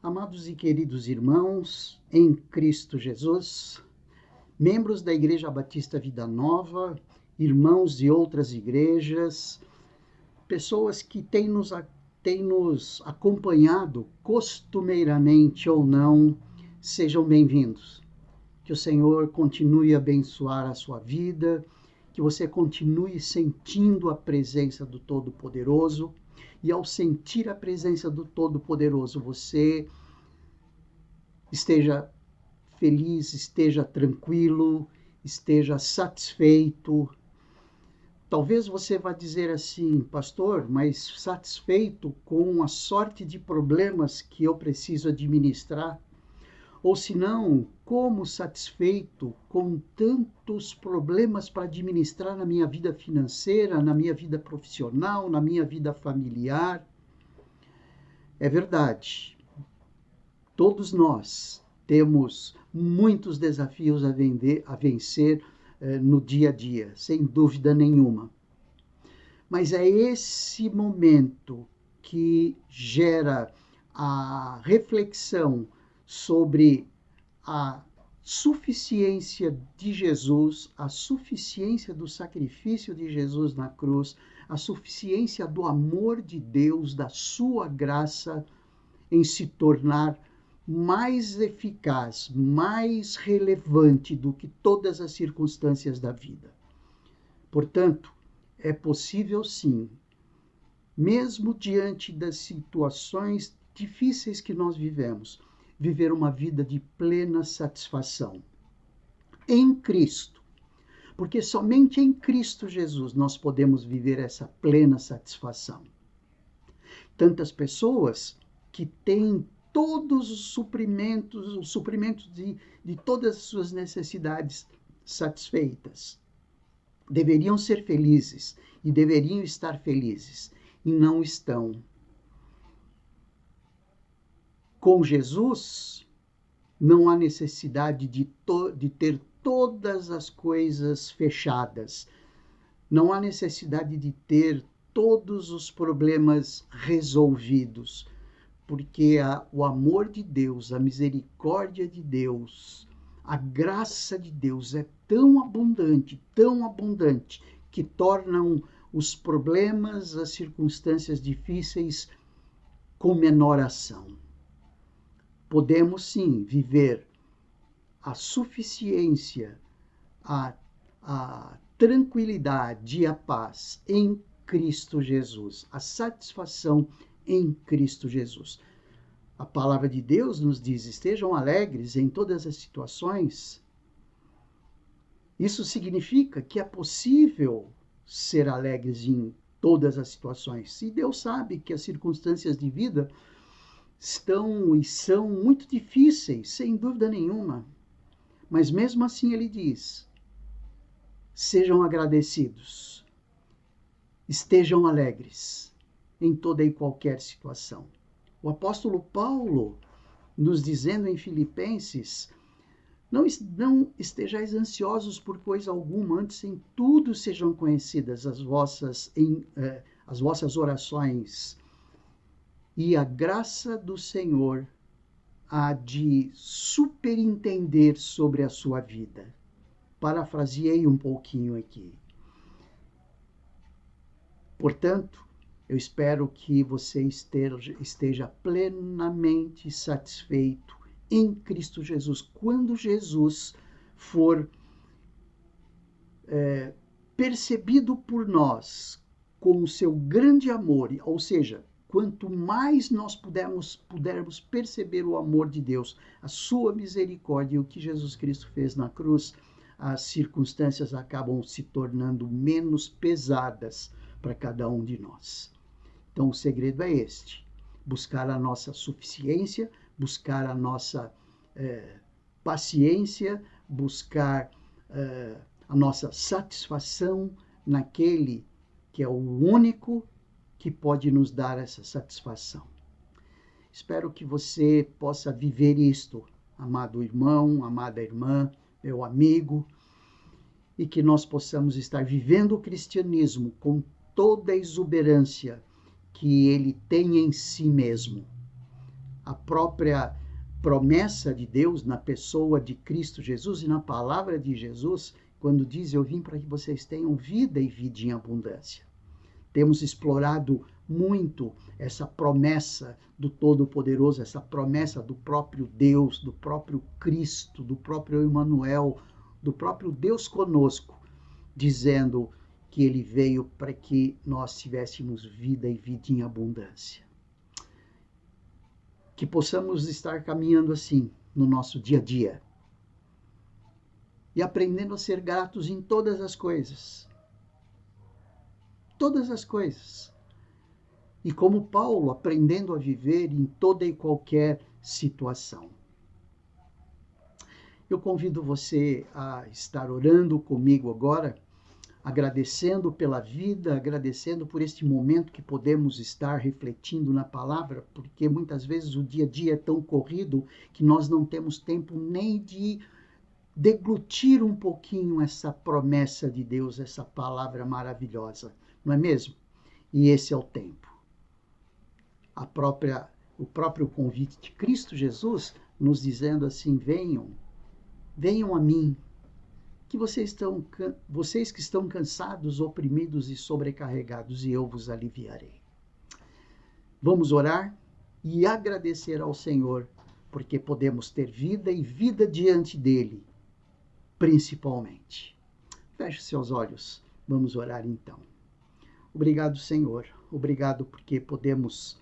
Amados e queridos irmãos, em Cristo Jesus, membros da Igreja Batista Vida Nova, irmãos de outras igrejas, pessoas que têm nos acompanhado costumeiramente ou não, sejam bem-vindos. Que o Senhor continue a abençoar a sua vida, que você continue sentindo a presença do Todo-Poderoso, e ao sentir a presença do Todo-Poderoso, você esteja feliz, esteja tranquilo, esteja satisfeito. Talvez você vá dizer assim, pastor, mas satisfeito com a sorte de problemas que eu preciso administrar? Ou se não, como satisfeito com tantos problemas para administrar na minha vida financeira, na minha vida profissional, na minha vida familiar? É verdade. Todos nós temos muitos desafios a vencer no dia a dia, sem dúvida nenhuma. Mas é esse momento que gera a reflexão sobre a suficiência de Jesus, a suficiência do sacrifício de Jesus na cruz, a suficiência do amor de Deus, da sua graça em se tornar mais eficaz, mais relevante do que todas as circunstâncias da vida. Portanto, é possível sim, mesmo diante das situações difíceis que nós vivemos, viver uma vida de plena satisfação em Cristo. Porque somente em Cristo Jesus nós podemos viver essa plena satisfação. Tantas pessoas que têm todos os suprimentos de todas as suas necessidades satisfeitas. Deveriam ser felizes e deveriam estar felizes e não estão. Com Jesus, não há necessidade de ter todas as coisas fechadas. Não há necessidade de ter todos os problemas resolvidos, porque o amor de Deus, a misericórdia de Deus, a graça de Deus é tão abundante, que tornam os problemas, as circunstâncias difíceis com menor ação. Podemos sim viver a suficiência, a tranquilidade e a paz em Cristo Jesus, a satisfação em Cristo Jesus. A palavra de Deus nos diz: estejam alegres em todas as situações. Isso significa que é possível ser alegres em todas as situações. E Deus sabe que as circunstâncias de vida estão e são muito difíceis, sem dúvida nenhuma. Mas mesmo assim ele diz: sejam agradecidos, estejam alegres em toda e qualquer situação. O apóstolo Paulo, nos dizendo em Filipenses: não estejais ansiosos por coisa alguma, antes em tudo sejam conhecidas as vossas orações, e a graça do Senhor há de superintender sobre a sua vida. Parafraseei um pouquinho aqui. Portanto, eu espero que você esteja plenamente satisfeito em Cristo Jesus, quando Jesus for percebido por nós com o seu grande amor, ou seja, quanto mais nós pudermos perceber o amor de Deus, a sua misericórdia e o que Jesus Cristo fez na cruz, as circunstâncias acabam se tornando menos pesadas para cada um de nós. Então, o segredo é este: buscar a nossa suficiência, buscar a nossa paciência, buscar a nossa satisfação naquele que é o único que pode nos dar essa satisfação. Espero que você possa viver isto, amado irmão, amada irmã, meu amigo, e que nós possamos estar vivendo o cristianismo com toda a exuberância que ele tem em si mesmo. a própria promessa de Deus na pessoa de Cristo Jesus e na palavra de Jesus, quando diz: eu vim para que vocês tenham vida e vida em abundância. Temos explorado muito essa promessa do Todo-Poderoso, essa promessa do próprio Deus, do próprio Cristo, do próprio Emmanuel, do próprio Deus conosco, dizendo que ele veio para que nós tivéssemos vida e vida em abundância. Que possamos estar caminhando assim no nosso dia a dia e aprendendo a ser gratos em todas as coisas. Todas as coisas. E como Paulo, aprendendo a viver em toda e qualquer situação. Eu convido você a estar orando comigo agora, agradecendo pela vida, agradecendo por este momento que podemos estar refletindo na palavra, porque muitas vezes o dia a dia é tão corrido que nós não temos tempo nem de deglutir um pouquinho essa promessa de Deus, essa palavra maravilhosa, não é mesmo? E esse é o tempo. O próprio convite de Cristo Jesus nos dizendo assim: venham a mim, que vocês que estão cansados, oprimidos e sobrecarregados, e eu vos aliviarei. Vamos orar e agradecer ao Senhor, porque podemos ter vida e vida diante dele, principalmente. Feche seus olhos, vamos orar então. Obrigado, Senhor, obrigado porque podemos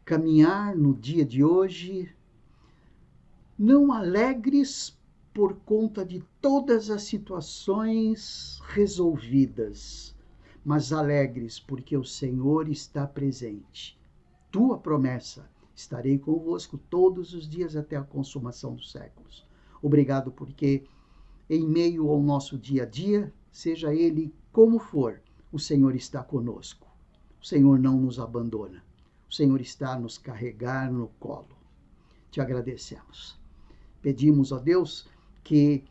caminhar no dia de hoje, não alegres por conta de todas as situações resolvidas, mas alegres porque o Senhor está presente. Tua promessa: estarei convosco todos os dias até a consumação dos séculos. Obrigado porque, em meio ao nosso dia a dia, seja ele como for, o Senhor está conosco. O Senhor não nos abandona. O Senhor está a nos carregar no colo. Te agradecemos. Pedimos, ó Deus, que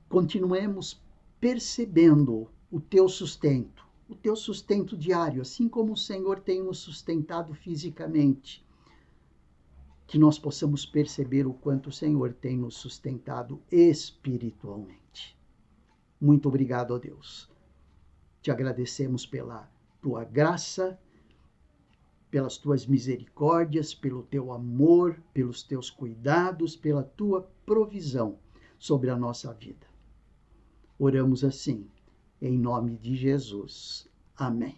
continuemos percebendo o teu sustento diário, assim como o Senhor tem nos sustentado fisicamente, que nós possamos perceber o quanto o Senhor tem nos sustentado espiritualmente. Muito obrigado, ó Deus. Te agradecemos pela tua graça, pelas tuas misericórdias, pelo teu amor, pelos teus cuidados, pela tua provisão sobre a nossa vida. Oramos assim, em nome de Jesus. Amém.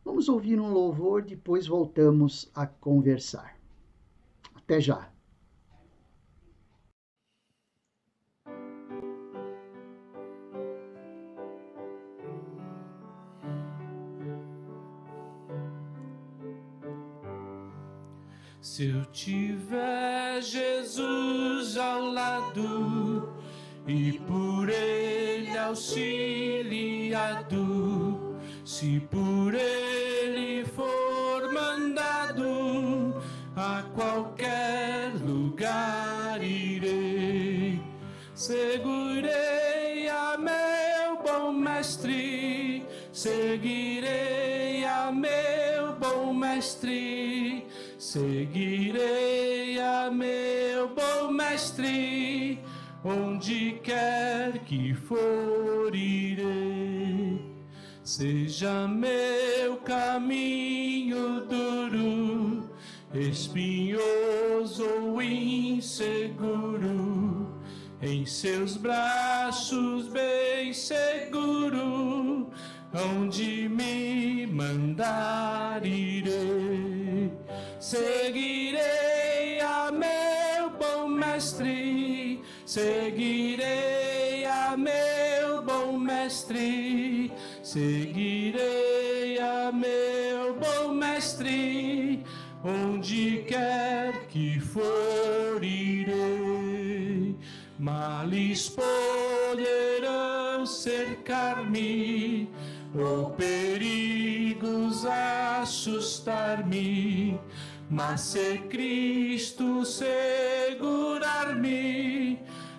Vamos ouvir um louvor, depois voltamos a conversar. Até já. Se eu tiver Jesus ao lado e por ele auxiliado, se por ele for mandado, a qualquer lugar irei. Segurei a meu bom mestre, seguirei a meu bom mestre. Seguirei a meu bom mestre, onde quer que for irei. Seja meu caminho duro, espinhoso ou inseguro, em seus braços bem seguro, onde me mandar irei. Seguirei a meu bom mestre, seguirei a meu bom mestre, seguirei a meu bom mestre, onde quer que for irei. Males poderão cercar-me, ou perigos assustar-me, mas se Cristo segurar-me,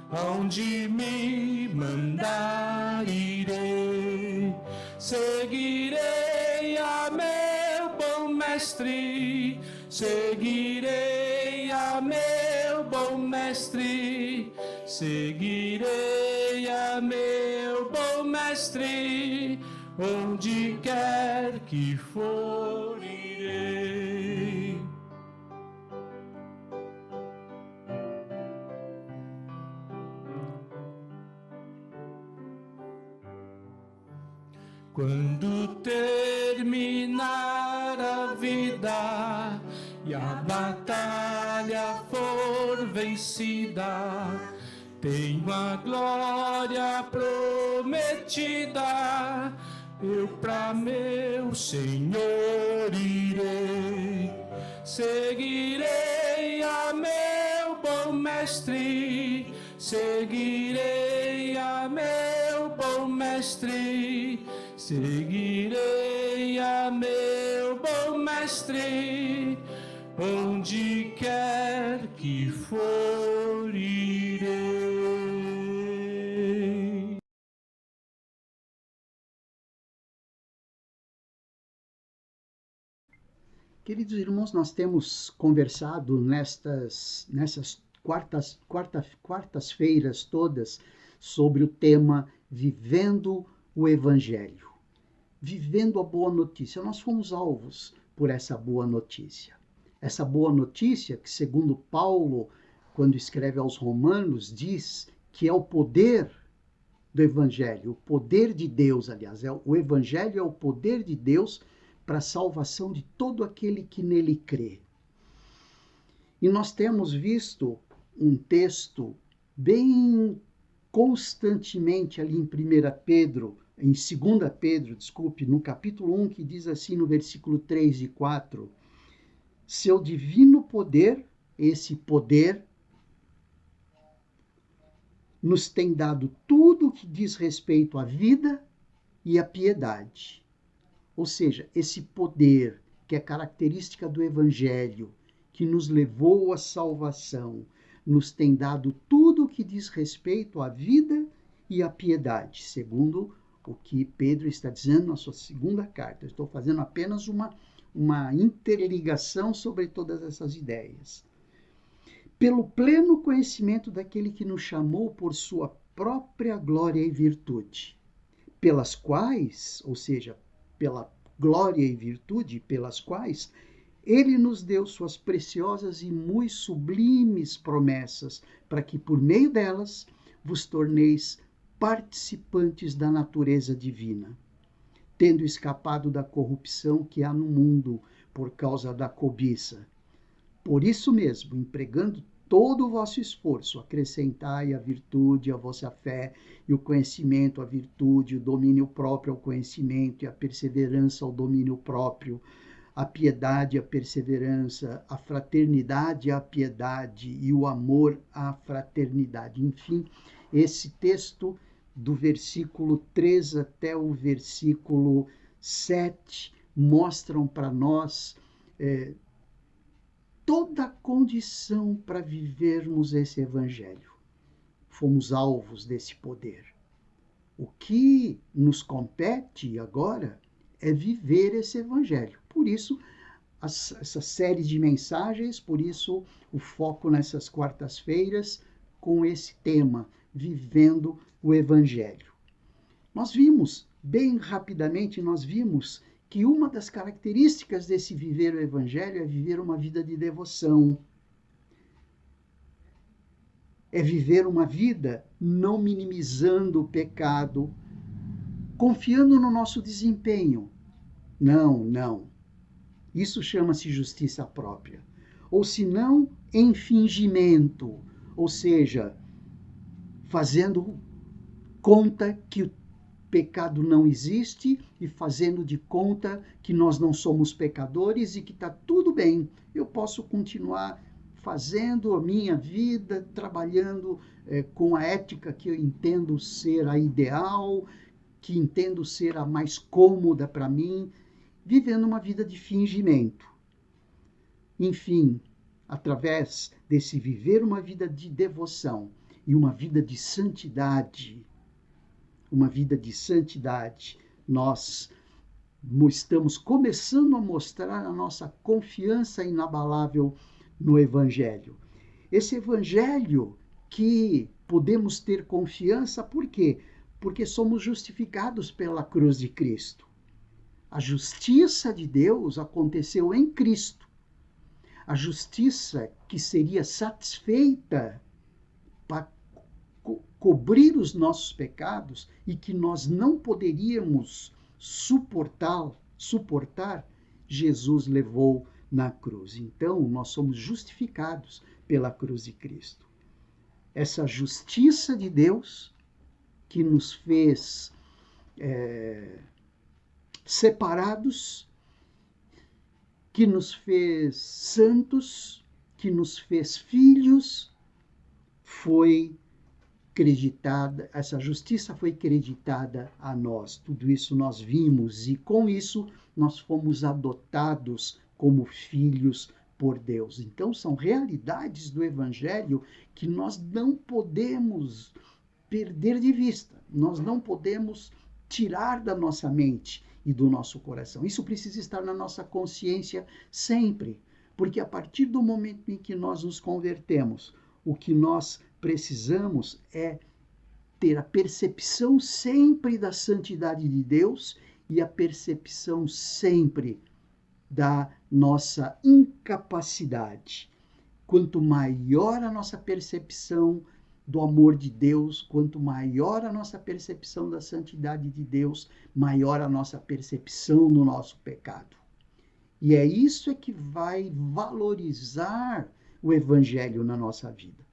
aonde me mandar irei. Seguirei a meu bom mestre, mestre, seguirei a meu bom mestre, seguirei a meu bom mestre, onde quer que for irei. Quando terminar a vida e a batalha for vencida, tenho a glória prometida, eu pra meu Senhor irei. Seguirei a meu bom mestre, seguirei a meu bom mestre, seguirei a meu bom mestre, onde quer que for irei. Queridos irmãos, nós temos conversado nessas quartas-feiras todas sobre o tema Vivendo o Evangelho, vivendo a boa notícia. Nós fomos alvos por essa boa notícia. Essa boa notícia que, segundo Paulo, quando escreve aos Romanos, diz que é o poder do Evangelho, o poder de Deus, aliás. O Evangelho é o poder de Deus para a salvação de todo aquele que nele crê. E nós temos visto um texto bem constantemente ali em 2 Pedro, no capítulo 1, que diz assim no versículo 3 e 4, seu divino poder, esse poder, nos tem dado tudo o que diz respeito à vida e à piedade. Ou seja, esse poder que é característica do Evangelho, que nos levou à salvação, nos tem dado tudo o que diz respeito à vida e à piedade, segundo o que Pedro está dizendo na sua segunda carta. Eu estou fazendo apenas uma interligação sobre todas essas ideias. Pelo pleno conhecimento daquele que nos chamou por sua própria glória e virtude, pelas quais, ou seja, pela glória e virtude pelas quais ele nos deu suas preciosas e muito sublimes promessas, para que por meio delas vos torneis participantes da natureza divina, tendo escapado da corrupção que há no mundo por causa da cobiça. Por isso mesmo, empregando todo o vosso esforço, acrescentai a virtude, a vossa fé, e o conhecimento, a virtude, o domínio próprio ao conhecimento, e a perseverança ao domínio próprio, a piedade, a perseverança, a fraternidade, a piedade, e o amor, à fraternidade. Enfim, esse texto do versículo 3 até o versículo 7 mostram para nós toda a condição para vivermos esse evangelho. Fomos alvos desse poder. O que nos compete agora é viver esse evangelho. Por isso, essa série de mensagens, por isso o foco nessas quartas-feiras com esse tema, vivendo o evangelho. Nós vimos, bem rapidamente, que uma das características desse viver o evangelho é viver uma vida de devoção. É viver uma vida não minimizando o pecado, confiando no nosso desempenho. Não. Isso chama-se justiça própria. Ou se não, em fingimento, ou seja, fazendo conta que o pecado não existe e fazendo de conta que nós não somos pecadores e que está tudo bem. Eu posso continuar fazendo a minha vida, trabalhando com a ética que eu entendo ser a ideal, que entendo ser a mais cômoda para mim, vivendo uma vida de fingimento. Enfim, através desse viver uma vida de devoção e uma vida de santidade, nós estamos começando a mostrar a nossa confiança inabalável no Evangelho. Esse Evangelho que podemos ter confiança, por quê? Porque somos justificados pela cruz de Cristo. A justiça de Deus aconteceu em Cristo. A justiça que seria satisfeita para cobrir os nossos pecados e que nós não poderíamos suportar, Jesus levou na cruz. Então, nós somos justificados pela cruz de Cristo. Essa justiça de Deus que nos fez separados, que nos fez santos, que nos fez filhos, foi creditada, essa justiça foi creditada a nós. Tudo isso nós vimos e com isso nós fomos adotados como filhos por Deus. Então são realidades do Evangelho que nós não podemos perder de vista, nós não podemos tirar da nossa mente e do nosso coração. Isso precisa estar na nossa consciência sempre, porque a partir do momento em que nós nos convertemos, o que nós precisamos é ter a percepção sempre da santidade de Deus e a percepção sempre da nossa incapacidade. Quanto maior a nossa percepção do amor de Deus, quanto maior a nossa percepção da santidade de Deus, maior a nossa percepção do nosso pecado. E é isso que vai valorizar o Evangelho na nossa vida.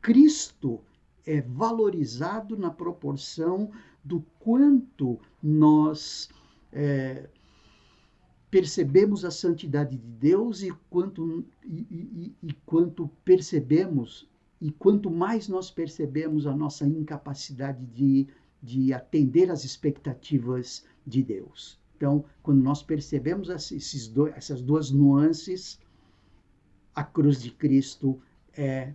Cristo é valorizado na proporção do quanto nós percebemos a santidade de Deus e quanto percebemos, e quanto mais nós percebemos a nossa incapacidade de atender às expectativas de Deus. Então, quando nós percebemos essas duas nuances, a cruz de Cristo é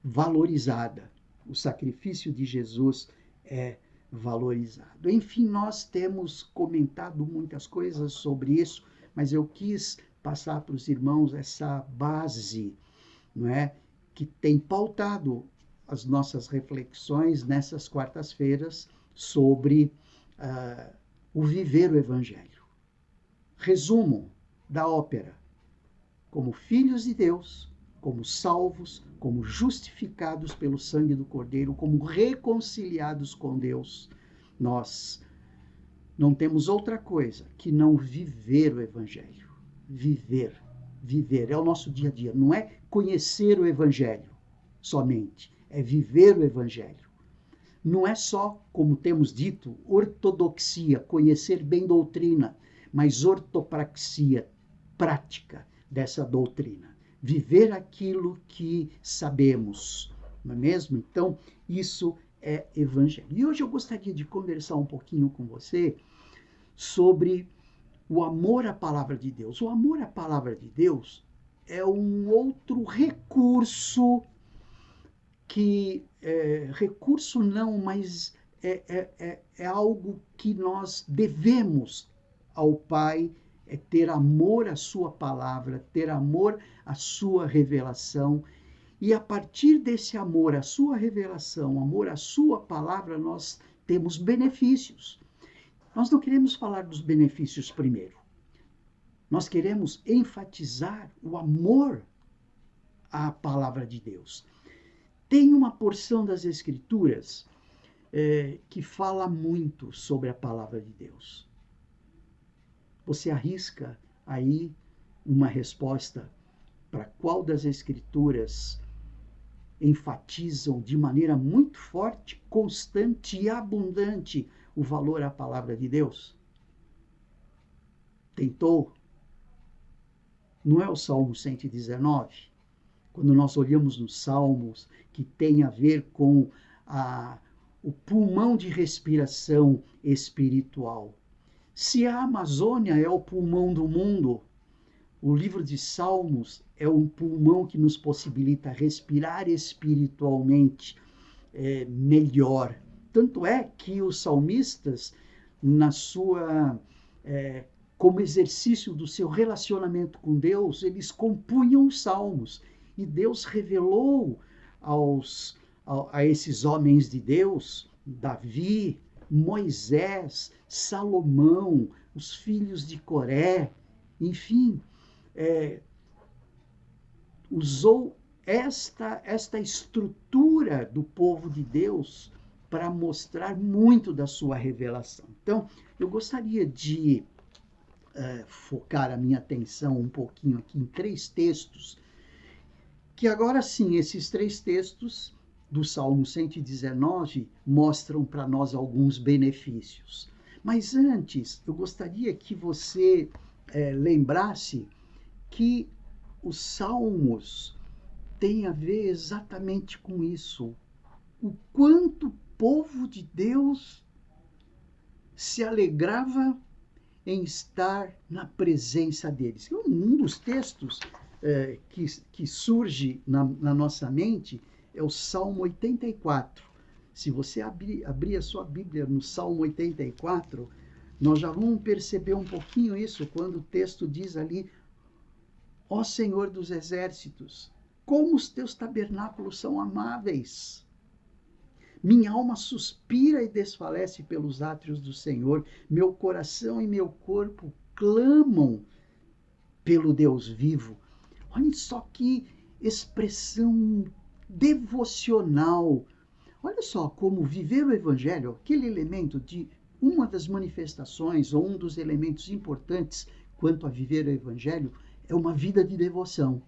valorizada. O sacrifício de Jesus é valorizado. Enfim, nós temos comentado muitas coisas sobre isso, mas eu quis passar para os irmãos essa base, não é, que tem pautado as nossas reflexões nessas quartas-feiras sobre o viver o Evangelho. Resumo da ópera: como filhos de Deus, como salvos, como justificados pelo sangue do Cordeiro, como reconciliados com Deus, nós não temos outra coisa que não viver o Evangelho. Viver é o nosso dia a dia. Não é conhecer o Evangelho somente, é viver o Evangelho. Não é só, como temos dito, ortodoxia, conhecer bem doutrina, mas ortopraxia, prática dessa doutrina. Viver aquilo que sabemos, não é mesmo? Então, isso é Evangelho. E hoje eu gostaria de conversar um pouquinho com você sobre o amor à palavra de Deus. O amor à palavra de Deus é um outro recurso recurso não, mas é algo que nós devemos ao Pai, é ter amor à sua palavra, ter amor à sua revelação. E a partir desse amor à sua revelação, amor à sua palavra, nós temos benefícios. Nós não queremos falar dos benefícios primeiro. Nós queremos enfatizar o amor à palavra de Deus. Tem uma porção das Escrituras que fala muito sobre a palavra de Deus. Você arrisca aí uma resposta para qual das Escrituras enfatizam de maneira muito forte, constante e abundante o valor à palavra de Deus? Tentou? Não é o Salmo 119? Quando nós olhamos nos Salmos, que tem a ver com o pulmão de respiração espiritual. Se a Amazônia é o pulmão do mundo, o livro de Salmos é um pulmão que nos possibilita respirar espiritualmente melhor. Tanto é que os salmistas, na sua, como exercício do seu relacionamento com Deus, eles compunham os salmos. E Deus revelou a esses homens de Deus, Davi, Moisés, Salomão, os filhos de Coré, enfim, usou esta estrutura do povo de Deus para mostrar muito da sua revelação. Então, eu gostaria de focar a minha atenção um pouquinho aqui em 3 textos, que agora sim, esses 3 textos do Salmo 119 mostram para nós alguns benefícios. Mas antes, eu gostaria que você lembrasse que os salmos têm a ver exatamente com isso. O quanto o povo de Deus se alegrava em estar na presença deles. Um dos textos que surge na nossa mente é o Salmo 84. Se você abrir a sua Bíblia no Salmo 84, nós já vamos perceber um pouquinho isso, quando o texto diz ali: ó Senhor dos exércitos, como os teus tabernáculos são amáveis. Minha alma suspira e desfalece pelos átrios do Senhor. Meu coração e meu corpo clamam pelo Deus vivo. Olha só que expressão devocional. Olha só como viver o Evangelho, aquele elemento de uma das manifestações, ou um dos elementos importantes quanto a viver o Evangelho, é uma vida de devoção.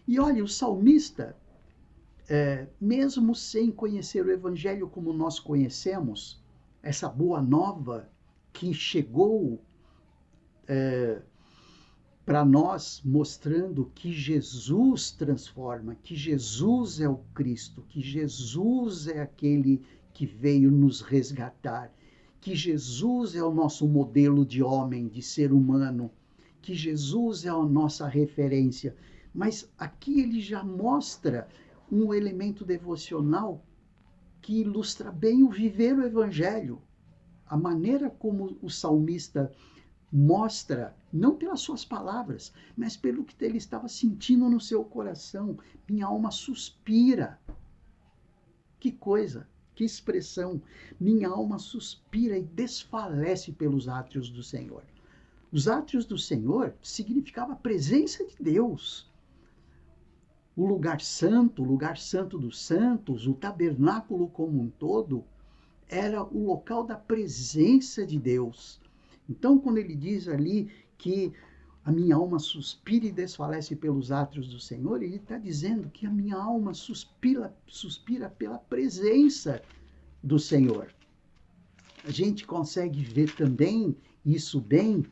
E olha, o salmista, mesmo sem conhecer o Evangelho como nós conhecemos, essa boa nova que chegou para nós, mostrando que Jesus transforma, que Jesus é o Cristo, que Jesus é aquele que veio nos resgatar, que Jesus é o nosso modelo de homem, de ser humano, que Jesus é a nossa referência. Mas aqui ele já mostra um elemento devocional que ilustra bem o viver o Evangelho. A maneira como o salmista mostra, não pelas suas palavras, mas pelo que ele estava sentindo no seu coração. Minha alma suspira. Que coisa, que expressão. Minha alma suspira e desfalece pelos átrios do Senhor. Os átrios do Senhor significava a presença de Deus. O lugar santo dos santos, o tabernáculo como um todo, era o local da presença de Deus. Então, quando ele diz ali que a minha alma suspira e desfalece pelos átrios do Senhor, ele está dizendo que a minha alma suspira pela presença do Senhor. A gente consegue ver também isso bem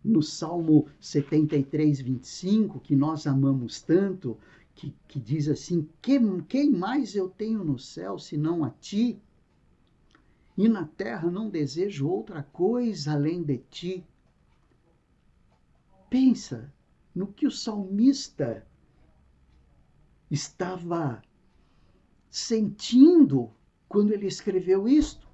no Salmo 73, 25, que nós amamos tanto, que diz assim: quem mais eu tenho no céu senão a ti? E na terra não desejo outra coisa além de ti. Pensa no que o salmista estava sentindo quando ele escreveu isto.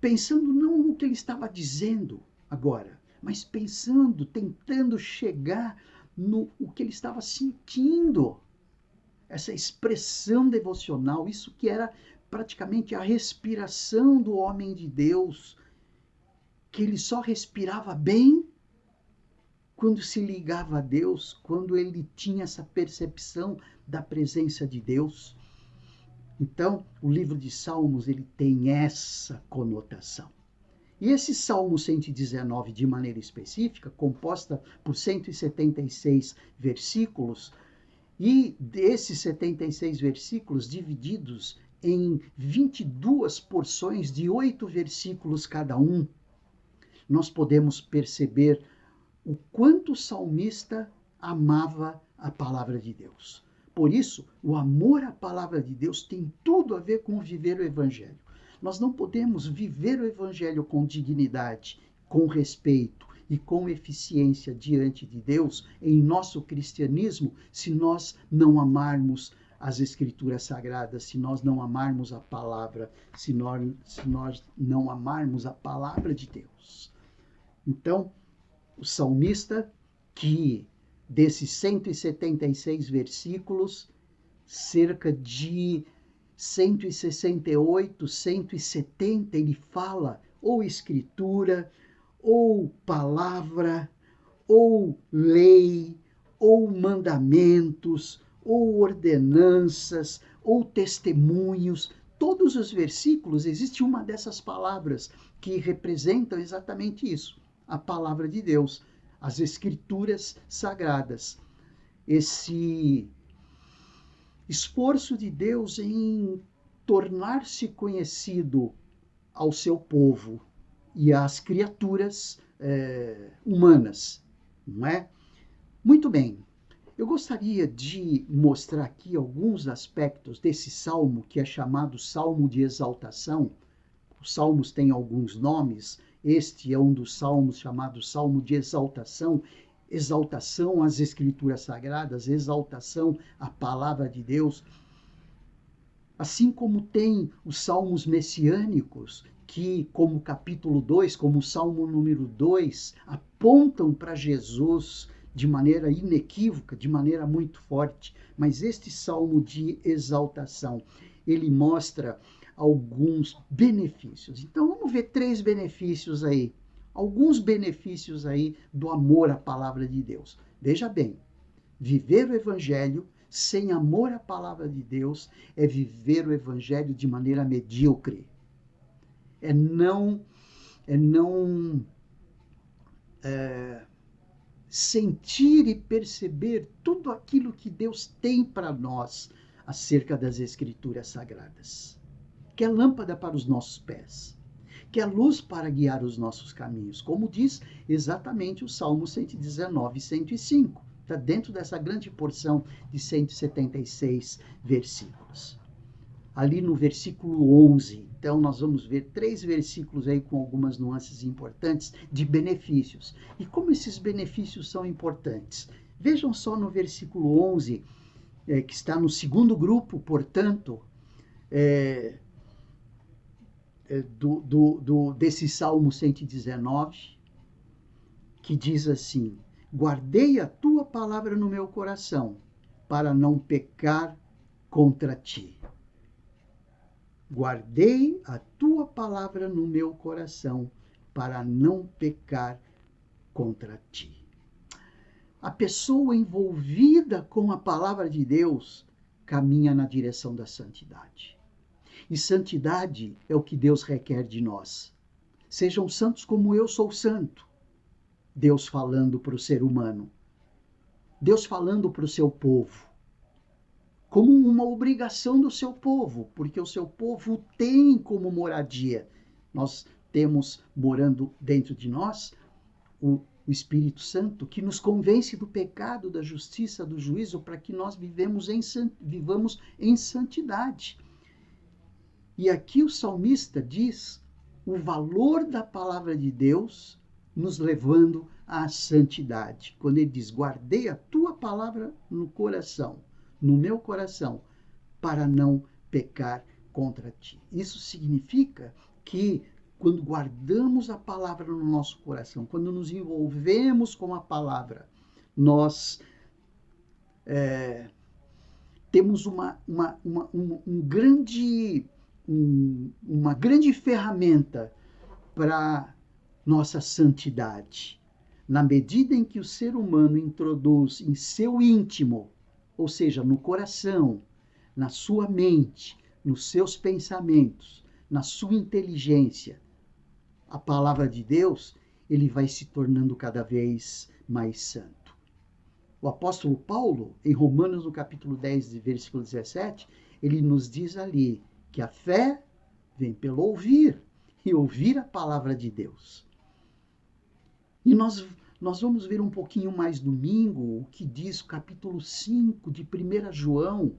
Pensando não no que ele estava dizendo agora, mas pensando, tentando chegar no que ele estava sentindo. Essa expressão devocional, isso que era praticamente a respiração do homem de Deus, que ele só respirava bem quando se ligava a Deus, quando ele tinha essa percepção da presença de Deus. Então, o livro de Salmos, ele tem essa conotação. E esse Salmo 119, de maneira específica, composta por 176 versículos, e desses 76 versículos divididos em 22 porções de 8 versículos cada um, nós podemos perceber o quanto o salmista amava a palavra de Deus. Por isso, o amor à palavra de Deus tem tudo a ver com viver o Evangelho. Nós não podemos viver o Evangelho com dignidade, com respeito e com eficiência diante de Deus em nosso cristianismo se nós não amarmos as Escrituras Sagradas se nós não amarmos a palavra, se nós não amarmos a palavra de Deus. Então, o salmista, que desses 176 versículos, cerca de 168, 170, ele fala ou escritura, ou palavra, ou lei, ou mandamentos, ou ordenanças, ou testemunhos. Todos os versículos existe uma dessas palavras que representam exatamente isso, a palavra de Deus, as Escrituras Sagradas. Esse esforço de Deus em tornar-se conhecido ao seu povo e às criaturas humanas, não é? Muito bem, eu gostaria de mostrar aqui alguns aspectos desse salmo, que é chamado Salmo de Exaltação. Os salmos têm alguns nomes, este é um dos salmos chamado Salmo de Exaltação. Exaltação às Escrituras Sagradas, exaltação à Palavra de Deus. Assim como tem os salmos messiânicos, que, como capítulo 2, como o salmo número 2, apontam para Jesus de maneira inequívoca, de maneira muito forte. Mas este salmo de exaltação, ele mostra alguns benefícios. Então, vamos ver 3 benefícios aí. Alguns benefícios aí do amor à palavra de Deus. Veja bem, viver o evangelho sem amor à palavra de Deus é viver o evangelho de maneira medíocre. É não sentir e perceber tudo aquilo que Deus tem para nós acerca das Escrituras Sagradas, que é lâmpada para os nossos pés, que é luz para guiar os nossos caminhos, como diz exatamente o Salmo 119 e 105. Está dentro dessa grande porção de 176 versículos. Ali no versículo 11, então nós vamos ver 3 versículos aí com algumas nuances importantes de benefícios. E como esses benefícios são importantes? Vejam só no versículo 11, que está no segundo grupo, portanto, desse Salmo 119, que diz assim: guardei a tua palavra no meu coração, para não pecar contra ti. Guardei a tua palavra no meu coração, para não pecar contra ti. A pessoa envolvida com a palavra de Deus caminha na direção da santidade. E santidade é o que Deus requer de nós. Sejam santos como eu sou santo. Deus falando para o ser humano. Deus falando para o seu povo. Como uma obrigação do seu povo, porque o seu povo tem como moradia. Nós temos morando dentro de nós o Espírito Santo, que nos convence do pecado, da justiça, do juízo, para que nós vivamos em santidade. E aqui o salmista diz o valor da palavra de Deus nos levando à santidade. Quando ele diz, guardei a tua palavra no coração, no meu coração, para não pecar contra ti. Isso significa que quando guardamos a palavra no nosso coração, quando nos envolvemos com a palavra, nós temos uma grande ferramenta para nossa santidade. Na medida em que o ser humano introduz em seu íntimo, ou seja, no coração, na sua mente, nos seus pensamentos, na sua inteligência, a palavra de Deus, ele vai se tornando cada vez mais santo. O apóstolo Paulo, em Romanos, no capítulo 10, versículo 17, ele nos diz ali que a fé vem pelo ouvir, e ouvir a palavra de Deus. E nós vamos ver um pouquinho mais domingo o que diz o capítulo 5 de 1 João,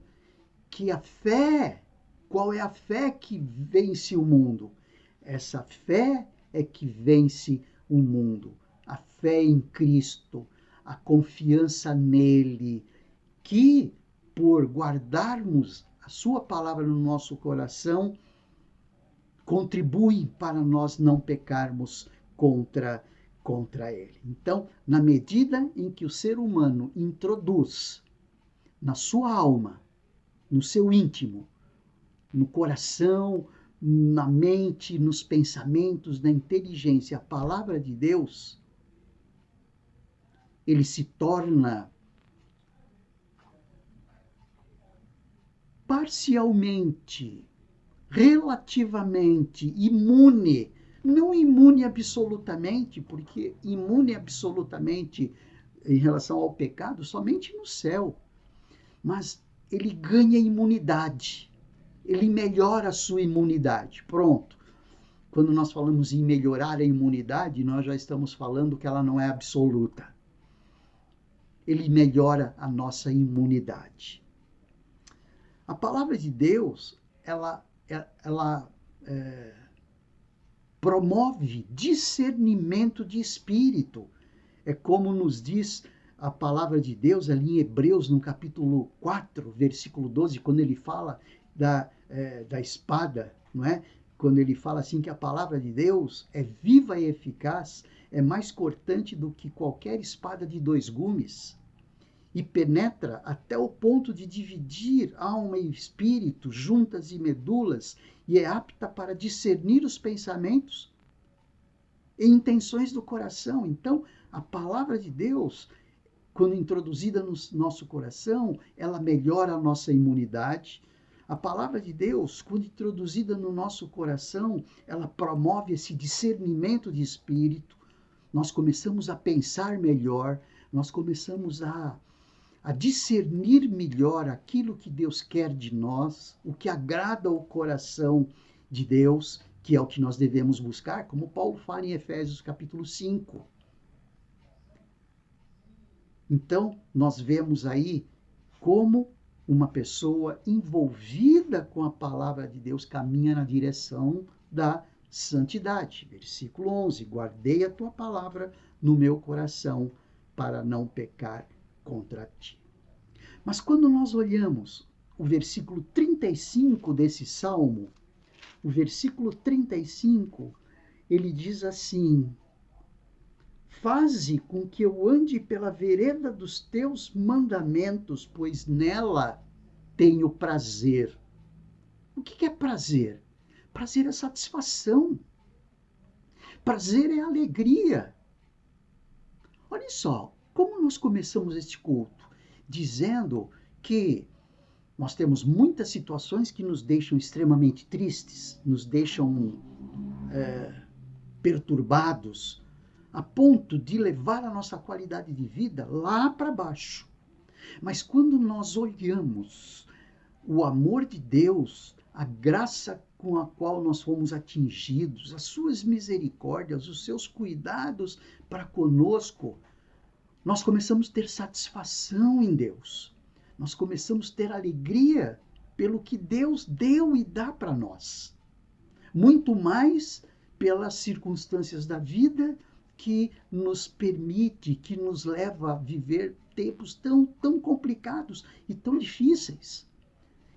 que a fé, qual é a fé que vence o mundo? Essa fé é que vence o mundo. A fé em Cristo, a confiança nele, que por guardarmos a sua palavra no nosso coração, contribuem para nós não pecarmos contra ele. Então, na medida em que o ser humano introduz na sua alma, no seu íntimo, no coração, na mente, nos pensamentos, na inteligência, a palavra de Deus, ele se torna parcialmente, relativamente imune, não imune absolutamente, porque imune absolutamente em relação ao pecado somente no céu, mas ele ganha imunidade, ele melhora a sua imunidade. Pronto. Quando nós falamos em melhorar a imunidade, nós já estamos falando que ela não é absoluta. Ele melhora a nossa imunidade. A palavra de Deus, ela promove discernimento de espírito. É como nos diz a palavra de Deus ali em Hebreus, no capítulo 4, versículo 12, quando ele fala da espada, não é? Quando ele fala assim que a palavra de Deus é viva e eficaz, é mais cortante do que qualquer espada de 2 gumes, e penetra até o ponto de dividir alma e espírito, juntas e medulas, e é apta para discernir os pensamentos e intenções do coração. Então, a palavra de Deus, quando introduzida no nosso coração, ela melhora a nossa imunidade. A palavra de Deus, quando introduzida no nosso coração, ela promove esse discernimento de espírito. Nós começamos a pensar melhor, nós começamos a discernir melhor aquilo que Deus quer de nós, o que agrada ao coração de Deus, que é o que nós devemos buscar, como Paulo fala em Efésios capítulo 5. Então, nós vemos aí como uma pessoa envolvida com a palavra de Deus caminha na direção da santidade. Versículo 11, guardei a tua palavra no meu coração para não pecar contra ti. Mas quando nós olhamos o versículo 35 desse salmo, o versículo 35, ele diz assim: faze com que eu ande pela vereda dos teus mandamentos, pois nela tenho prazer. O que é prazer? Prazer é satisfação. Prazer é alegria. Olha só, como nós começamos este culto, dizendo que nós temos muitas situações que nos deixam extremamente tristes, nos deixam perturbados, a ponto de levar a nossa qualidade de vida lá para baixo. Mas quando nós olhamos o amor de Deus, a graça com a qual nós fomos atingidos, as suas misericórdias, os seus cuidados para conosco, nós começamos a ter satisfação em Deus. Nós começamos a ter alegria pelo que Deus deu e dá para nós. Muito mais pelas circunstâncias da vida que nos permite, que nos leva a viver tempos tão complicados e tão difíceis.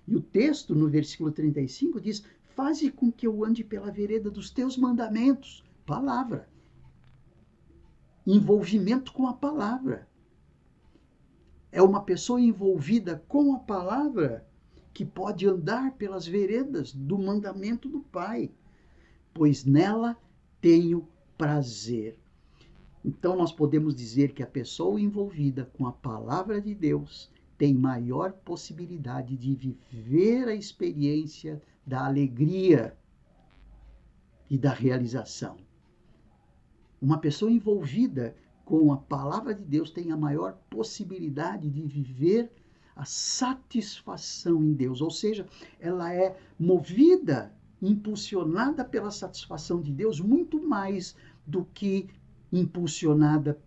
E o texto, no versículo 35, diz: faze com que eu ande pela vereda dos teus mandamentos. Palavra. Envolvimento com a palavra. É uma pessoa envolvida com a palavra que pode andar pelas veredas do mandamento do Pai, pois nela tenho prazer. Então nós podemos dizer que a pessoa envolvida com a palavra de Deus tem maior possibilidade de viver a experiência da alegria e da realização. Uma pessoa envolvida com a palavra de Deus tem a maior possibilidade de viver a satisfação em Deus, ou seja, ela é movida, impulsionada pela satisfação de Deus muito mais do que impulsionada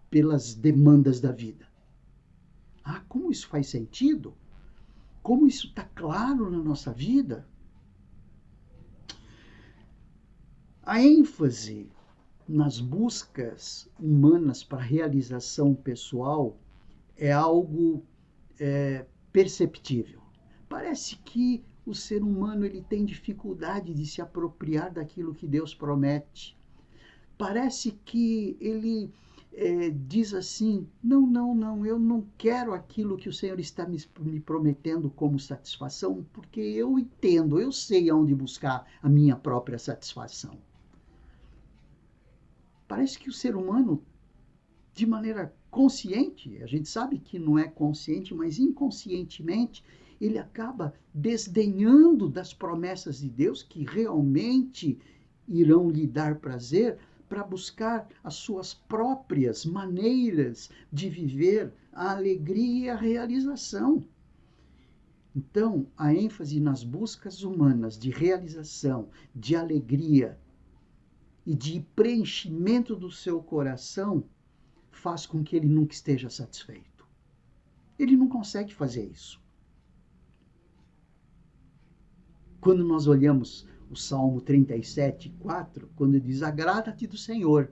pelas demandas da vida. Ah, como isso faz sentido? Como isso está claro na nossa vida? A ênfase nas buscas humanas para realização pessoal é algo perceptível. Parece que o ser humano ele tem dificuldade de se apropriar daquilo que Deus promete. Parece que ele diz assim, não, eu não quero aquilo que o Senhor está me prometendo como satisfação, porque eu entendo, eu sei aonde buscar a minha própria satisfação. Parece que o ser humano, de maneira consciente, a gente sabe que não é consciente, mas inconscientemente, ele acaba desdenhando das promessas de Deus que realmente irão lhe dar prazer, para buscar as suas próprias maneiras de viver a alegria e a realização. Então, a ênfase nas buscas humanas de realização, de alegria e de preenchimento do seu coração faz com que ele nunca esteja satisfeito. Ele não consegue fazer isso. Quando nós olhamos o Salmo 37, 4, quando diz, agrada-te do Senhor.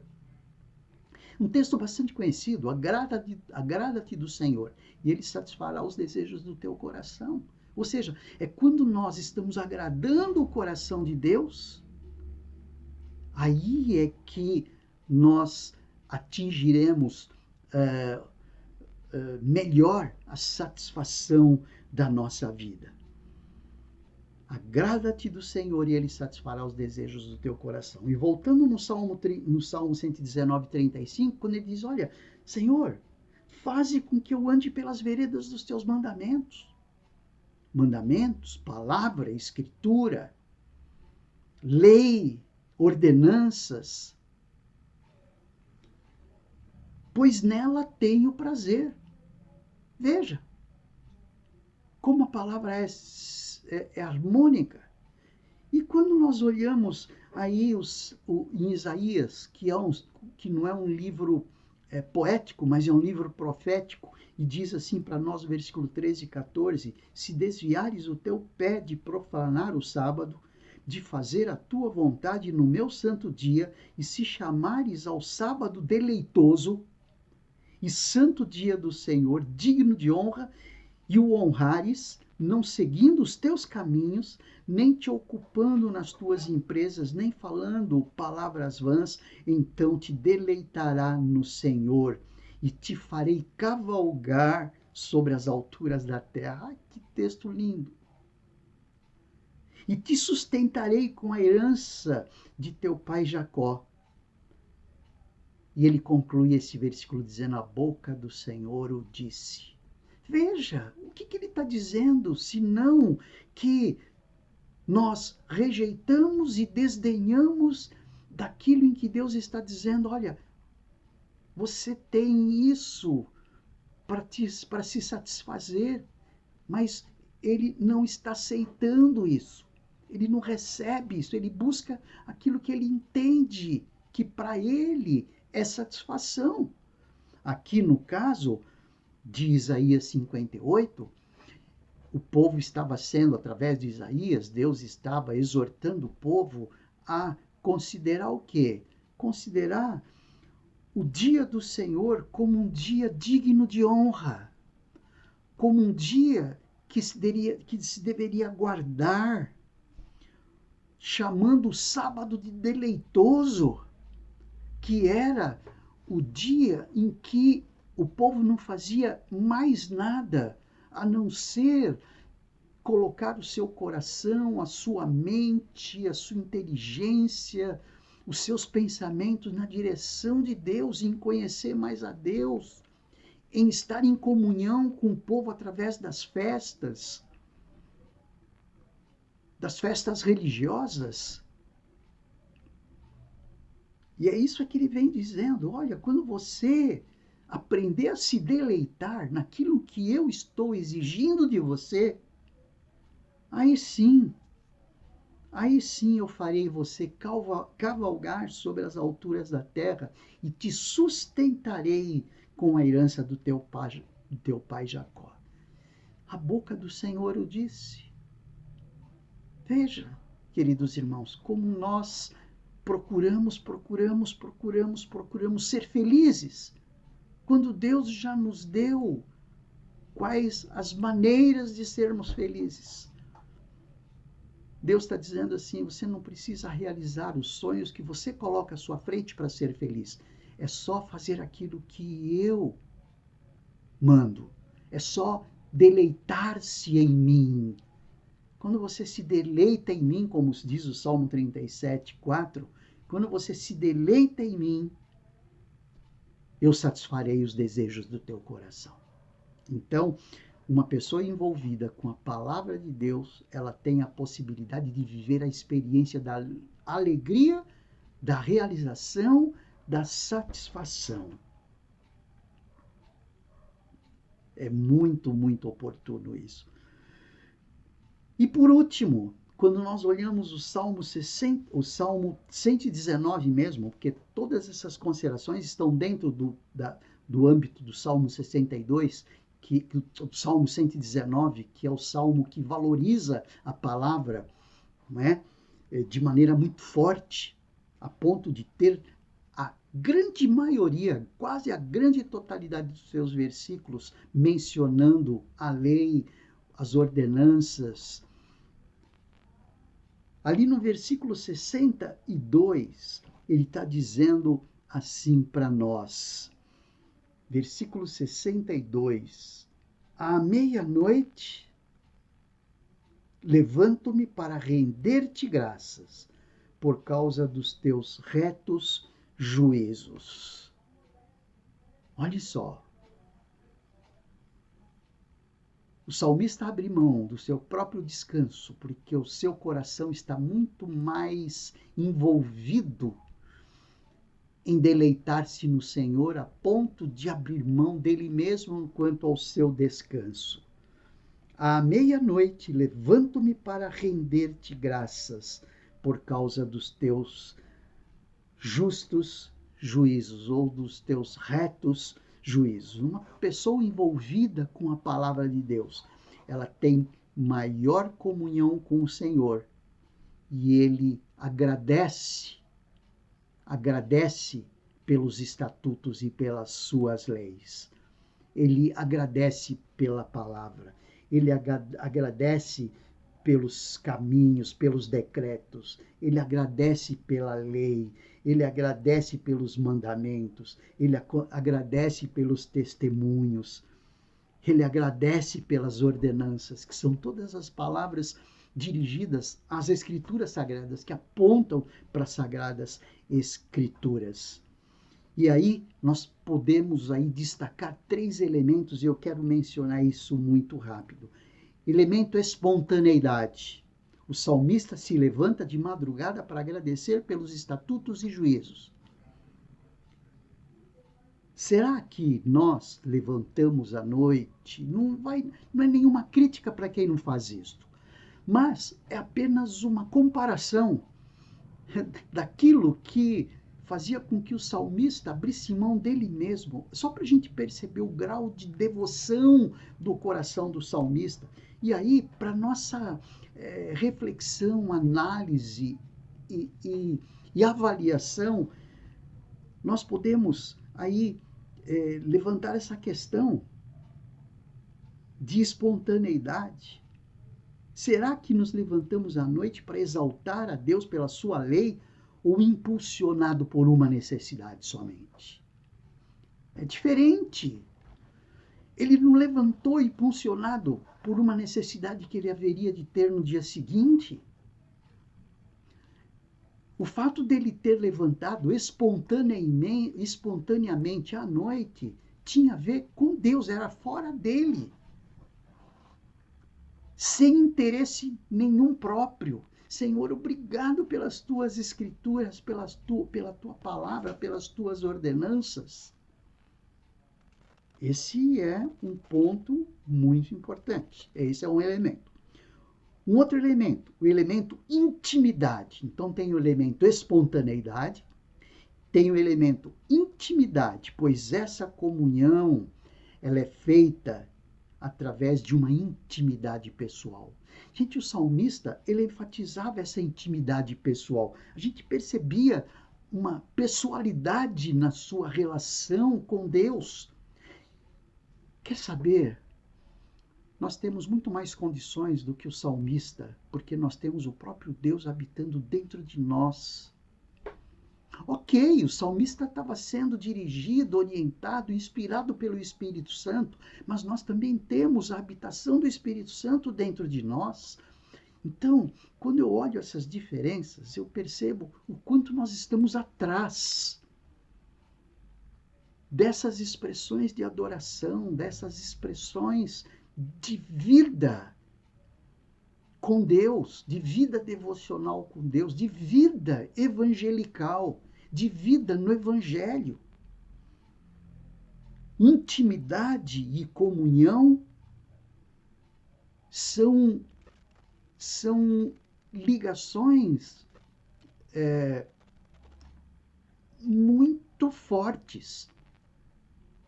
Um texto bastante conhecido, agrada-te do Senhor, e Ele satisfará os desejos do teu coração. Ou seja, é quando nós estamos agradando o coração de Deus, aí é que nós atingiremos melhor a satisfação da nossa vida. Agrada-te do Senhor e Ele satisfará os desejos do teu coração. E voltando no Salmo 119, 35, quando ele diz, olha, Senhor, faze com que eu ande pelas veredas dos teus mandamentos. Mandamentos, palavra, escritura, lei, ordenanças. Pois nela tenho prazer. Veja, como a palavra é harmônica. E quando nós olhamos aí em Isaías, que não é um livro poético, mas é um livro profético, e diz assim para nós, versículo 13 e 14, se desviares o teu pé de profanar o sábado, de fazer a tua vontade no meu santo dia, e se chamares ao sábado deleitoso, e santo dia do Senhor, digno de honra, e o honrares, não seguindo os teus caminhos, nem te ocupando nas tuas empresas, nem falando palavras vãs, então te deleitará no Senhor e te farei cavalgar sobre as alturas da terra. Ai, que texto lindo! E te sustentarei com a herança de teu pai Jacó. E ele conclui esse versículo dizendo, a boca do Senhor o disse. Veja, o que ele está dizendo, senão que nós rejeitamos e desdenhamos daquilo em que Deus está dizendo, olha, você tem isso para se satisfazer, mas ele não está aceitando isso, ele não recebe isso, ele busca aquilo que ele entende que para ele é satisfação. Aqui no caso de Isaías 58, o povo estava sendo, através de Isaías, Deus estava exortando o povo a considerar o quê? Considerar o dia do Senhor como um dia digno de honra, como um dia que se deveria guardar, chamando o sábado de deleitoso, que era o dia em que o povo não fazia mais nada a não ser colocar o seu coração, a sua mente, a sua inteligência, os seus pensamentos na direção de Deus, em conhecer mais a Deus, em estar em comunhão com o povo através das festas religiosas. E é isso que ele vem dizendo, olha, quando você aprender a se deleitar naquilo que eu estou exigindo de você, aí sim eu farei você cavalgar sobre as alturas da terra e te sustentarei com a herança do teu pai Jacó. A boca do Senhor o disse. Veja, queridos irmãos, como nós procuramos ser felizes, quando Deus já nos deu quais as maneiras de sermos felizes. Deus está dizendo assim, você não precisa realizar os sonhos que você coloca à sua frente para ser feliz. É só fazer aquilo que eu mando. É só deleitar-se em mim. Quando você se deleita em mim, como diz o Salmo 37, 4, quando você se deleita em mim, eu satisfarei os desejos do teu coração. Então, uma pessoa envolvida com a palavra de Deus, ela tem a possibilidade de viver a experiência da alegria, da realização, da satisfação. É muito, muito oportuno isso. E por último, quando nós olhamos o Salmo 119 mesmo, porque todas essas considerações estão dentro do âmbito do Salmo 62, o Salmo 119, que é o salmo que valoriza a palavra, não é? De maneira muito forte, a ponto de ter a grande maioria, quase a grande totalidade dos seus versículos mencionando a lei, as ordenanças. Ali no versículo 62, ele está dizendo assim para nós. Versículo 62. À meia-noite, levanto-me para render-te graças, por causa dos teus retos juízos. Olha só. O salmista abre mão do seu próprio descanso, porque o seu coração está muito mais envolvido em deleitar-se no Senhor, a ponto de abrir mão dele mesmo quanto ao seu descanso. À meia-noite, levanto-me para render-te graças, por causa dos teus justos juízos, ou dos teus retos juízos. Uma pessoa envolvida com a palavra de Deus, ela tem maior comunhão com o Senhor, e ele agradece pelos estatutos e pelas suas leis. Ele agradece pela palavra. Ele agradece pelos caminhos, pelos decretos. Ele agradece pela lei. Ele agradece pelos mandamentos. Ele agradece pelos testemunhos. Ele agradece pelas ordenanças, que são todas as palavras dirigidas às Escrituras Sagradas, que apontam para as Sagradas Escrituras. E aí nós podemos aí destacar 3 elementos, e eu quero mencionar isso muito rápido. Elemento espontaneidade. O salmista se levanta de madrugada para agradecer pelos estatutos e juízos. Será que nós levantamos à noite? Não é nenhuma crítica para quem não faz isto, mas é apenas uma comparação daquilo que fazia com que o salmista abrisse mão dele mesmo, só para a gente perceber o grau de devoção do coração do salmista. E aí, para nossa reflexão, análise e avaliação, nós podemos aí levantar essa questão de espontaneidade. Será que nos levantamos à noite para exaltar a Deus pela sua lei, ou impulsionado por uma necessidade somente? É diferente. Ele não levantou impulsionado por uma necessidade que ele haveria de ter no dia seguinte. O fato dele ter levantado espontaneamente à noite tinha a ver com Deus, era fora dele. Sem interesse nenhum próprio. Senhor, obrigado pelas tuas escrituras, pela tua palavra, pelas tuas ordenanças. Esse é um ponto muito importante. Esse é um elemento. Um outro elemento, o elemento intimidade. Então tem o elemento espontaneidade, tem o elemento intimidade, pois essa comunhão ela é feita através de uma intimidade pessoal. Gente, o salmista, ele enfatizava essa intimidade pessoal. A gente percebia uma pessoalidade na sua relação com Deus. Quer saber? nós temos muito mais condições do que o salmista, porque nós temos o próprio Deus habitando dentro de nós. Ok, o salmista estava sendo dirigido, orientado, inspirado pelo Espírito Santo, mas nós também temos a habitação do Espírito Santo dentro de nós. Então, quando eu olho essas diferenças, eu percebo o quanto nós estamos atrás dessas expressões de adoração, dessas expressões de vida com Deus, de vida devocional com Deus, de vida evangelical, de vida no Evangelho. Intimidade e comunhão são ligações muito fortes.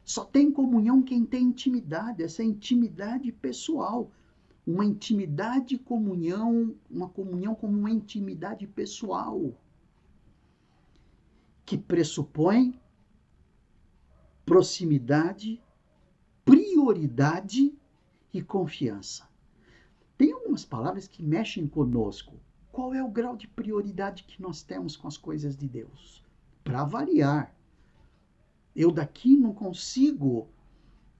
Só tem comunhão quem tem intimidade, essa intimidade pessoal. Uma intimidade comunhão, uma comunhão como uma intimidade pessoal, que pressupõe proximidade, prioridade e confiança. Tem algumas palavras que mexem conosco. Qual é o grau de prioridade que nós temos com as coisas de Deus? Para avaliar. Eu daqui não consigo,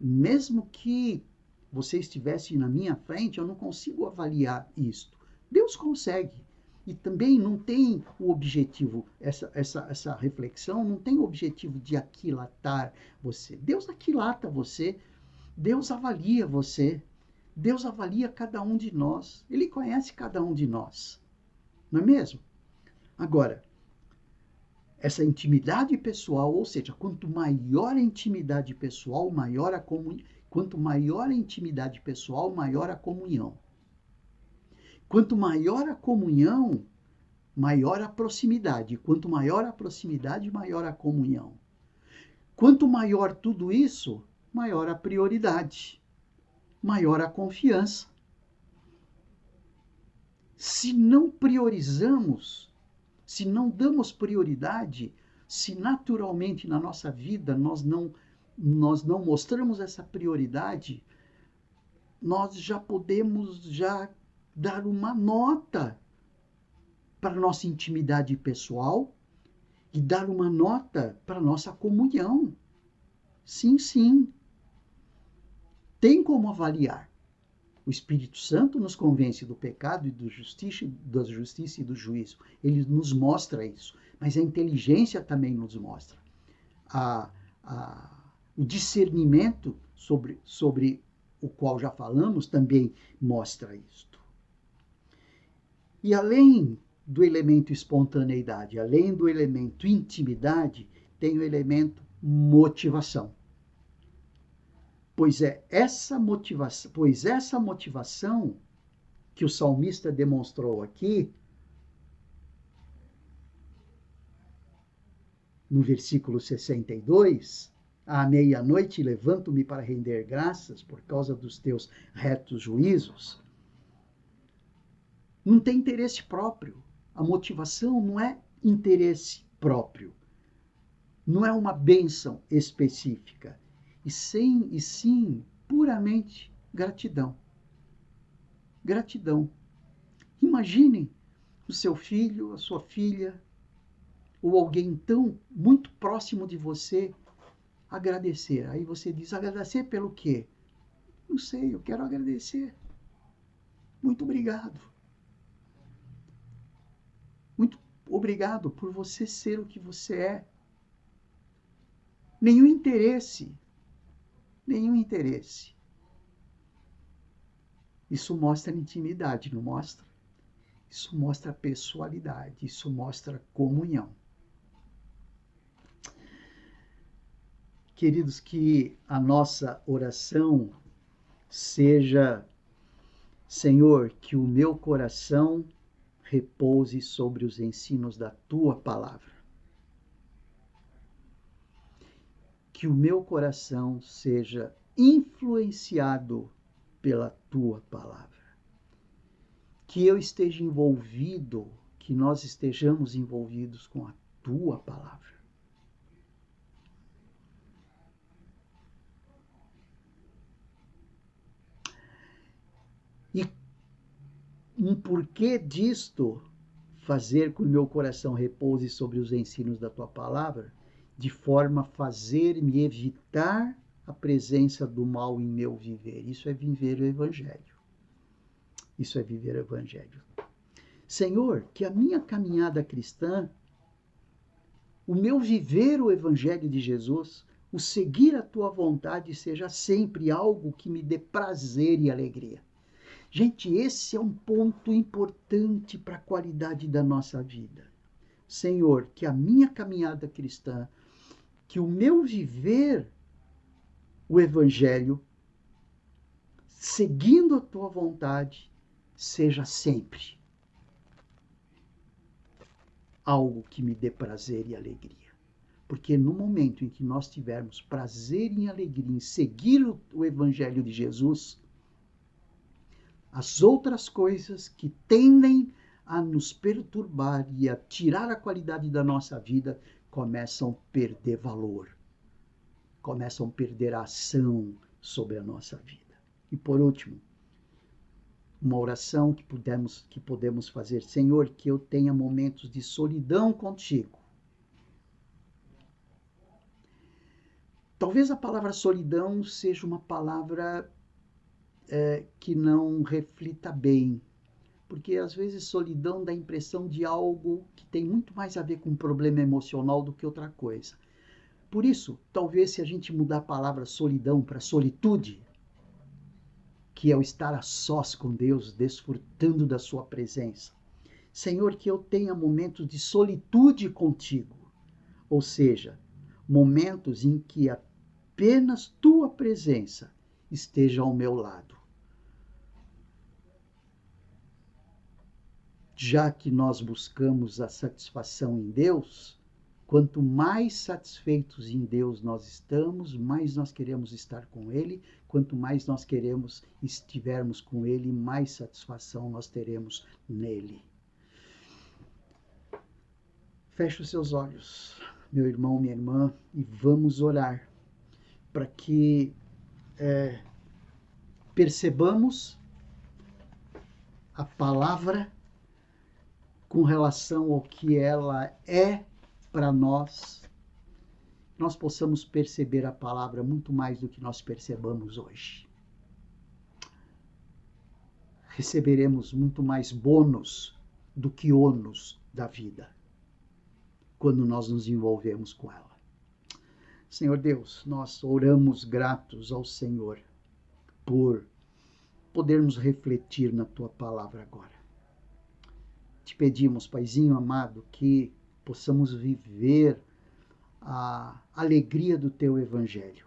mesmo que você estivesse na minha frente, eu não consigo avaliar isto. Deus consegue. E também não tem o objetivo, essa reflexão não tem o objetivo de aquilatar você. Deus aquilata você, Deus avalia você, Deus avalia cada um de nós. Ele conhece cada um de nós. Não é mesmo? Agora, essa intimidade pessoal, ou seja, quanto maior a intimidade pessoal, maior a comunhão. Quanto maior a intimidade pessoal, maior a comunhão. Quanto maior a comunhão, maior a proximidade. Quanto maior a proximidade, maior a comunhão. Quanto maior tudo isso, maior a prioridade, maior a confiança. Se não priorizamos, se não damos prioridade, se naturalmente na nossa vida nós não mostramos essa prioridade, nós já podemos dar uma nota para a nossa intimidade pessoal e dar uma nota para a nossa comunhão. Sim, sim. Tem como avaliar. O Espírito Santo nos convence do pecado e da justiça e do juízo. Ele nos mostra isso. Mas a inteligência também nos mostra. O discernimento sobre o qual já falamos também mostra isto. E além do elemento espontaneidade, além do elemento intimidade, tem o elemento motivação. Pois essa motivação que o salmista demonstrou aqui, no versículo 62, à meia-noite levanto-me para render graças por causa dos teus retos juízos. Não tem interesse próprio. A motivação não é interesse próprio. Não é uma bênção específica. E sim, puramente gratidão. Gratidão. Imaginem o seu filho, a sua filha, ou alguém tão muito próximo de você agradecer. Aí você diz, agradecer pelo quê? Não sei, eu quero agradecer. Muito obrigado. Muito obrigado por você ser o que você é. Nenhum interesse. Isso mostra intimidade, não mostra? Isso mostra pessoalidade, isso mostra comunhão. Queridos, que a nossa oração seja, Senhor, que o meu coração repouse sobre os ensinos da Tua palavra. Que o meu coração seja influenciado pela Tua palavra. Que eu esteja envolvido, que nós estejamos envolvidos com a Tua palavra. um porquê disto fazer com que o meu coração repouse sobre os ensinos da tua palavra, de forma a fazer-me evitar a presença do mal em meu viver. Isso é viver o Evangelho. Isso é viver o Evangelho. Senhor, que a minha caminhada cristã, o meu viver o Evangelho de Jesus, o seguir a tua vontade seja sempre algo que me dê prazer e alegria. Gente, esse é um ponto importante para a qualidade da nossa vida. Senhor, que a minha caminhada cristã, que o meu viver o Evangelho, seguindo a tua vontade, seja sempre algo que me dê prazer e alegria. Porque no momento em que nós tivermos prazer e alegria em seguir o Evangelho de Jesus, as outras coisas que tendem a nos perturbar e a tirar a qualidade da nossa vida começam a perder valor, começam a perder a ação sobre a nossa vida. E por último, uma oração que podemos fazer: Senhor, que eu tenha momentos de solidão contigo. Talvez a palavra solidão seja uma palavra que não reflita bem, porque às vezes solidão dá a impressão de algo que tem muito mais a ver com um problema emocional do que outra coisa. Por isso, talvez se a gente mudar a palavra solidão para solitude, que é o estar a sós com Deus, desfrutando da sua presença. Senhor, que eu tenha momentos de solitude contigo, ou seja, momentos em que apenas tua presença esteja ao meu lado. Já que nós buscamos a satisfação em Deus, quanto mais satisfeitos em Deus nós estamos, mais nós queremos estar com Ele. Quanto mais nós estivermos com Ele, mais satisfação nós teremos nele. Feche os seus olhos, meu irmão, minha irmã, e vamos orar para que percebamos a palavra com relação ao que ela é para nós, nós possamos perceber a palavra muito mais do que nós percebamos hoje. Receberemos muito mais bônus do que ônus da vida, quando nós nos envolvemos com ela. Senhor Deus, nós oramos gratos ao Senhor por podermos refletir na tua palavra agora. Te pedimos, Paizinho amado, que possamos viver a alegria do teu Evangelho.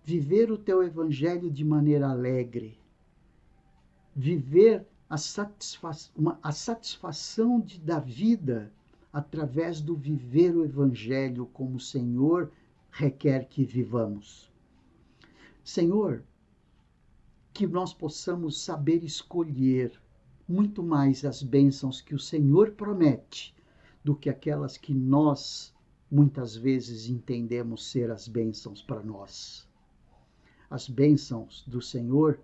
Viver o teu Evangelho de maneira alegre. Viver a satisfação da vida através do viver o Evangelho como o Senhor requer que vivamos. Senhor, que nós possamos saber escolher muito mais as bênçãos que o Senhor promete do que aquelas que nós muitas vezes entendemos ser as bênçãos para nós. As bênçãos do Senhor,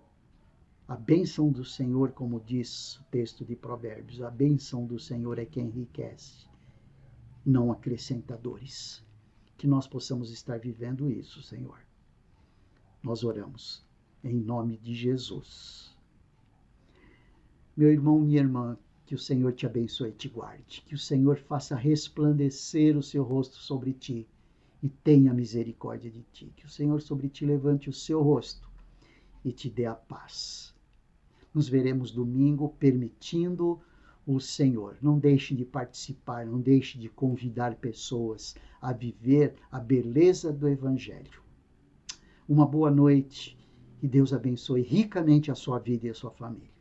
a bênção do Senhor, como diz o texto de Provérbios, a bênção do Senhor é quem enriquece, não acrescenta dores. Que nós possamos estar vivendo isso, Senhor. Nós oramos em nome de Jesus. Meu irmão, minha irmã, que o Senhor te abençoe e te guarde. Que o Senhor faça resplandecer o seu rosto sobre ti e tenha misericórdia de ti. Que o Senhor sobre ti levante o seu rosto e te dê a paz. Nos veremos domingo, permitindo o Senhor. Não deixe de participar, não deixe de convidar pessoas a viver a beleza do Evangelho. Uma boa noite e Deus abençoe ricamente a sua vida e a sua família.